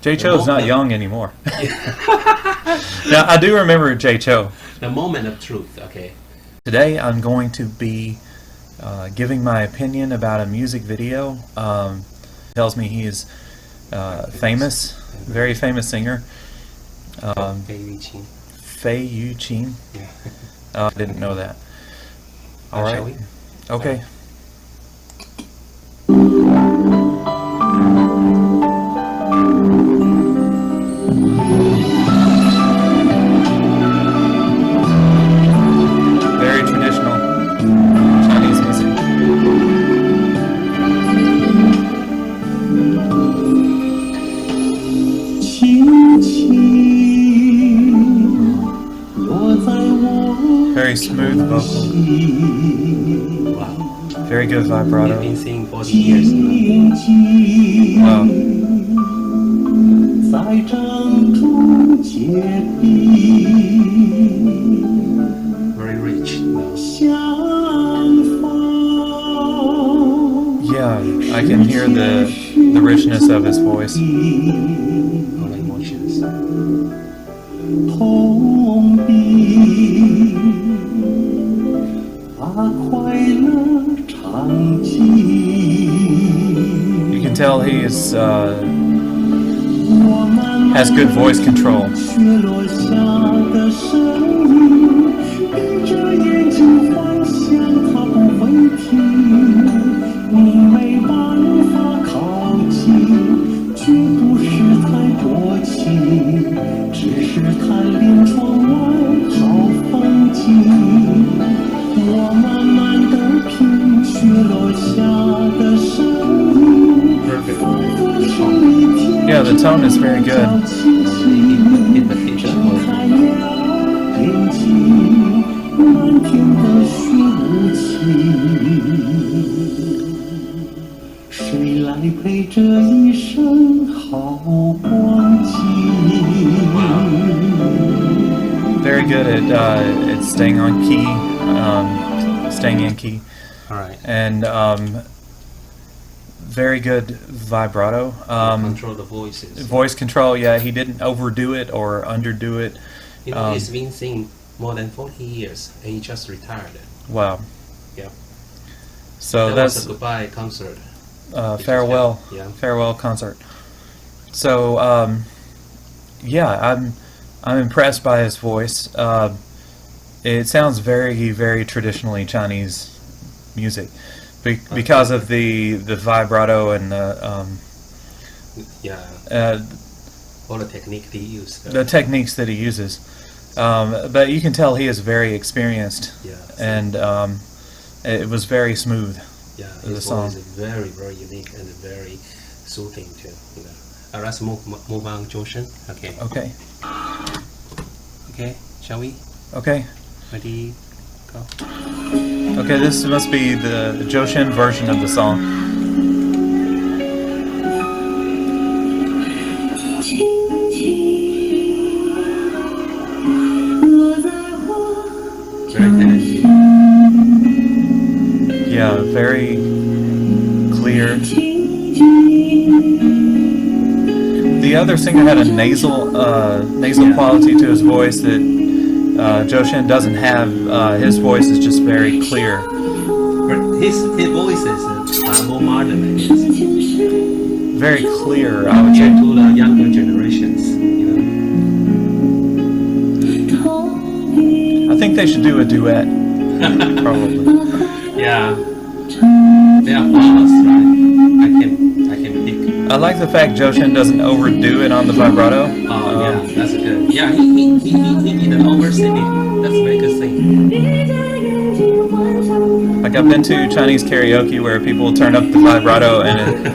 Jay Chou's not young anymore. Now, I do remember Jay Chou. The moment of truth, okay. Today, I'm going to be giving my opinion about a music video. Tells me he is famous, very famous singer. Fei Yu Qin. Yeah. I didn't know that. All right. Shall we? Okay. Very traditional Chinese music. Very smooth vocal. Wow. Very good vibrato. He's been singing 40 years now. Wow. Very rich. Yeah, I can hear the richness of his voice. All the emotions. You can tell he is has good voice control. Yeah, the tone is very good. Very good at staying on key, staying in key. All right. And very good vibrato. Control the voices. Voice control, yeah, he didn't overdo it or underdo it. You know, he's been singing more than 40 years, and he just retired. Wow. Yeah. So that that's was a goodbye concert. Farewell. Yeah. Farewell concert. So yeah, I'm impressed by his voice. It sounds very, very traditionally Chinese music. Because of the vibrato and the all the technique he used. The techniques that he uses, but you can tell he is very experienced. Yeah. And it was very smooth. Yeah, the his song. voice is very, very unique and very soothing too. You know. Let's move on, Zhou Shen. Okay. Okay. Okay. Shall we? Okay. Ready? Go. Okay, this must be the Zhou Shen version of the song. Very energy. Yeah, very clear. The other singer had a nasal quality to his voice that Zhou Shen doesn't have. His voice is just very clear. His voice is more modern than his. Very clear, I would say. To the younger generations, you know. I think they should do a duet. Probably. Yeah. They are flawless, right? I can pick. I like the fact Zhou Shen doesn't overdo it on the vibrato. Oh yeah, that's good. Yeah, he didn't oversing it. That's a very good thing. Like I've been to Chinese karaoke where people will turn up the vibrato and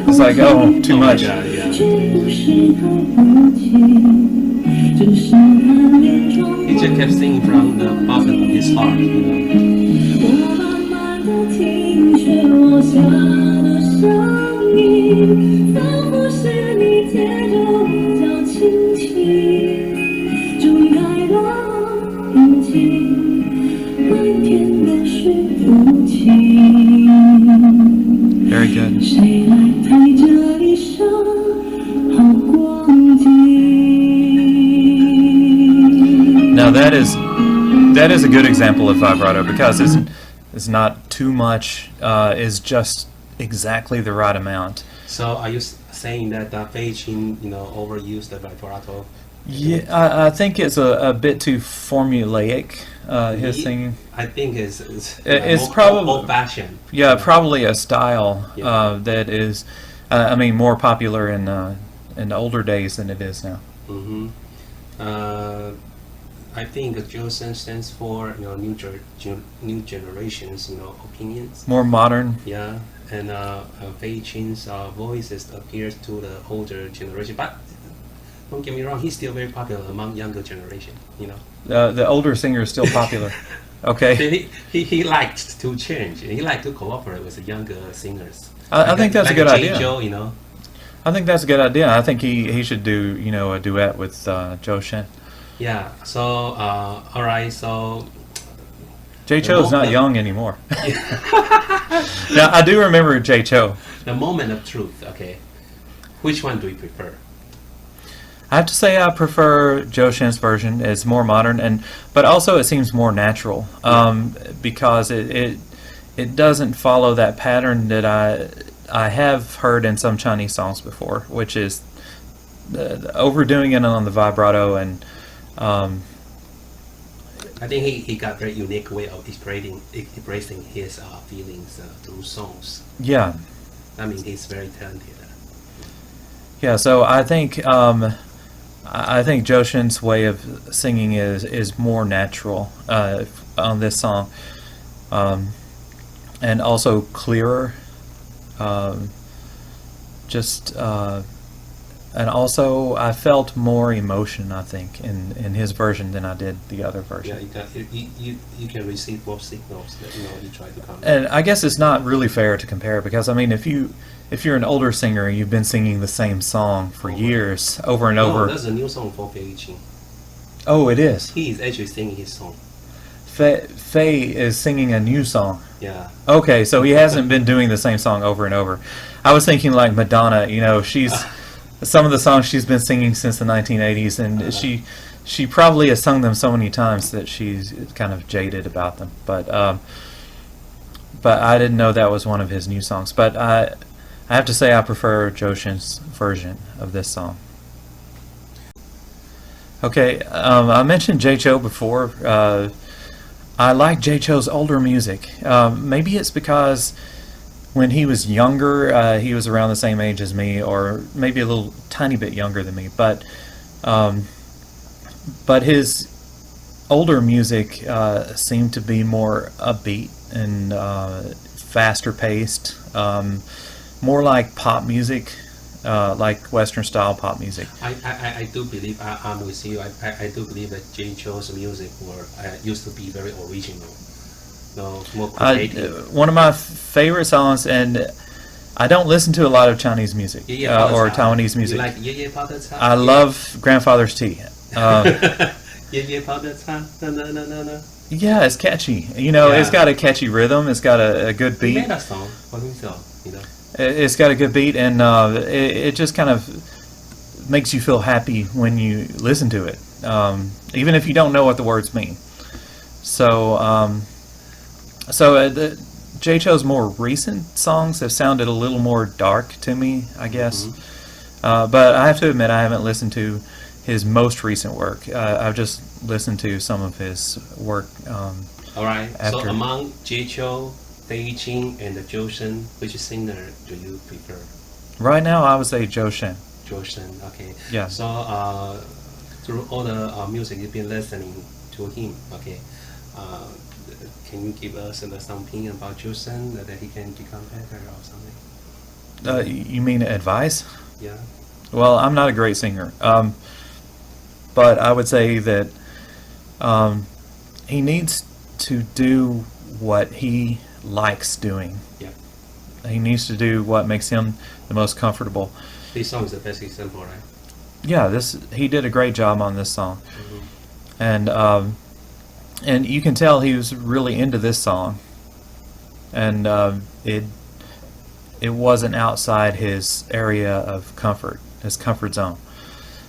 it's like, oh, too much. God, yeah. He just kept singing from the bottom of his heart, you know. Very good. Now that is a good example of vibrato because it's not too much. Is just exactly the right amount. So are you saying that Fei Qin, overused the vibrato? Yeah, I think it's a bit too formulaic. His singing. I think it's probably old-fashioned. Yeah, probably a style that is, more popular in the older days than it is now. Mm-hmm. I think Zhou Shen stands for new generations, opinions. More modern. Yeah, and Fei Qin's voices appears to the older generation, but don't get me wrong, he's still very popular among younger generation. The older singer is still popular. Okay. He liked to change. He liked to cooperate with the younger singers. I think that's a good idea. Zhou, I think that's a good idea. I think he should do a duet with Zhou Shen. Yeah. So all right. So Jay Cho's not young anymore. Now I do remember Jay Cho. The moment of truth. Okay. Which one do you prefer? I have to say I prefer Zhou Shen's version. It's more modern, but also it seems more natural because it doesn't follow that pattern that I have heard in some Chinese songs before, which is the overdoing it on the vibrato and. I think he got a very unique way of expressing his feelings through songs. Yeah. I mean, he's very talented. Yeah, so I think Zhou Shen's way of singing is more natural on this song, and also clearer. And also I felt more emotion, I think, in his version than I did the other version. Yeah, you can receive both signals that you try to come. And I guess it's not really fair to compare because if you're an older singer and you've been singing the same song for years over and over. No, there's a new song for Fei Qin. Oh, it is. He is actually singing his song. Fei is singing a new song. Yeah. Okay, so he hasn't been doing the same song over and over. I was thinking like Madonna. She's. Some of the songs she's been singing since the 1980s, and she probably has sung them so many times that she's kind of jaded about them. But I didn't know that was one of his new songs. But I have to say I prefer Zhou Shen's version of this song. Okay, I mentioned Jay Cho before. I like Jay Cho's older music. Maybe it's because when he was younger, he was around the same age as me, or maybe a little tiny bit younger than me. But his older music seemed to be more upbeat and faster paced, more like pop music, like Western style pop music. I do believe I'm with you. I do believe that Jay Cho's music used to be very original. No, more creative. One of my favorite songs, and I don't listen to a lot of Chinese music or Taiwanese music. You like Ye Ye Pao De Ca? I love Grandfather's Tea. Ye Ye Pao De Ca? Na na na na na. Yeah, it's catchy. It's got a catchy rhythm. It's got a good beat. He made a song for himself. It's got a good beat, and it just kind of makes you feel happy when you listen to it, even if you don't know what the words mean. So. Jay Cho's more recent songs have sounded a little more dark to me, I guess. Mm-hmm. But I have to admit, I haven't listened to his most recent work. I've just listened to some of his work. All right. So among Jay Cho, Fei Qin, and Zhou Shen, which singer do you prefer? Right now, I would say Zhou Shen. Zhou Shen, okay. Yeah. So through all the music you've been listening to him, okay. Can you give us some opinion about Zhou Shen that he can become better or something? You mean advice? Yeah. Well, I'm not a great singer, but I would say that he needs to do what he likes doing. Yeah. He needs to do what makes him the most comfortable. This song is the best example, right? Yeah, he did a great job on this song, and you can tell he was really into this song, and it wasn't outside his area of comfort, his comfort zone.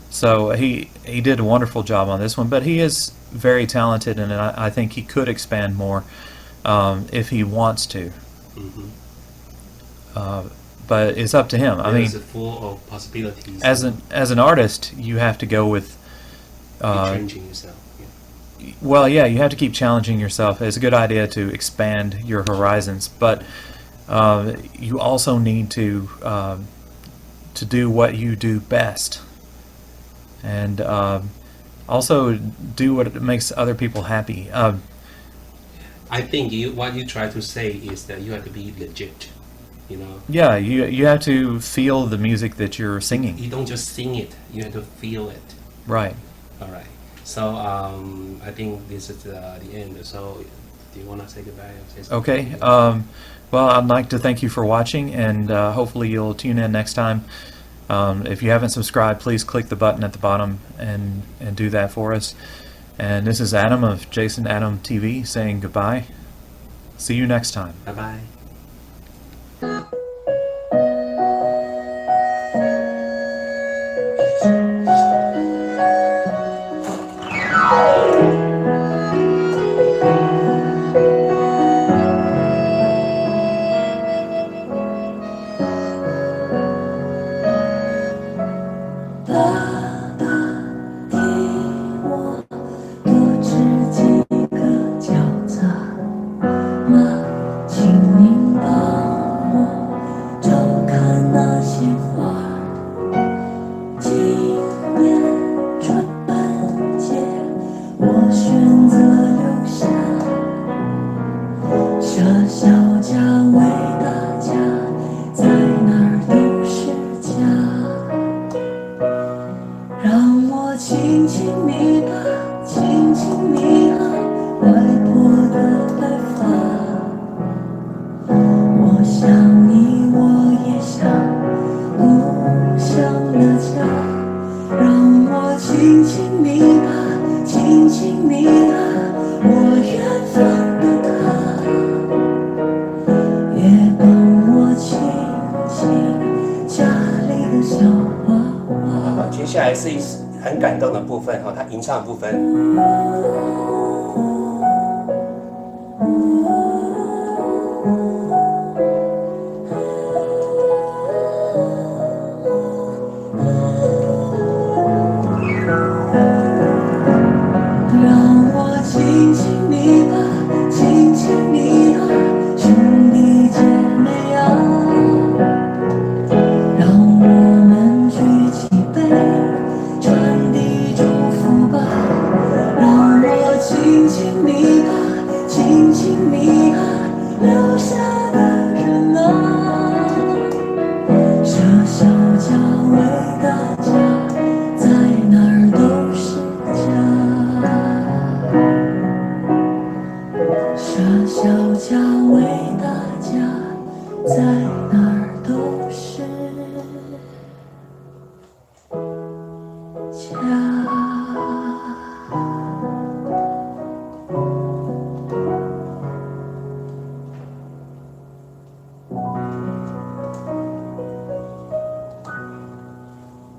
So he did a wonderful job on this one, but he is very talented, and I think he could expand more if he wants to. But it's up to him. I mean, it's full of possibilities. As an artist, you have to go with changing yourself. Yeah. Well, yeah, you have to keep challenging yourself. It's a good idea to expand your horizons, but you also need to do what you do best, and also do what makes other people happy. I think what you try to say is that you have to be legit. Yeah, you have to feel the music that you're singing. You don't just sing it, you have to feel it. Right. All right. So I think this is the end. So do you want to say goodbye? Or say okay. Well, I'd like to thank you for watching, and hopefully you'll tune in next time. If you haven't subscribed, please click the button at the bottom and do that for us. And this is Adam of Jason Adam TV saying goodbye. See you next time. Bye-bye.接下来是很感动的部分哈，他吟唱的部分。小家为大家，在哪儿都。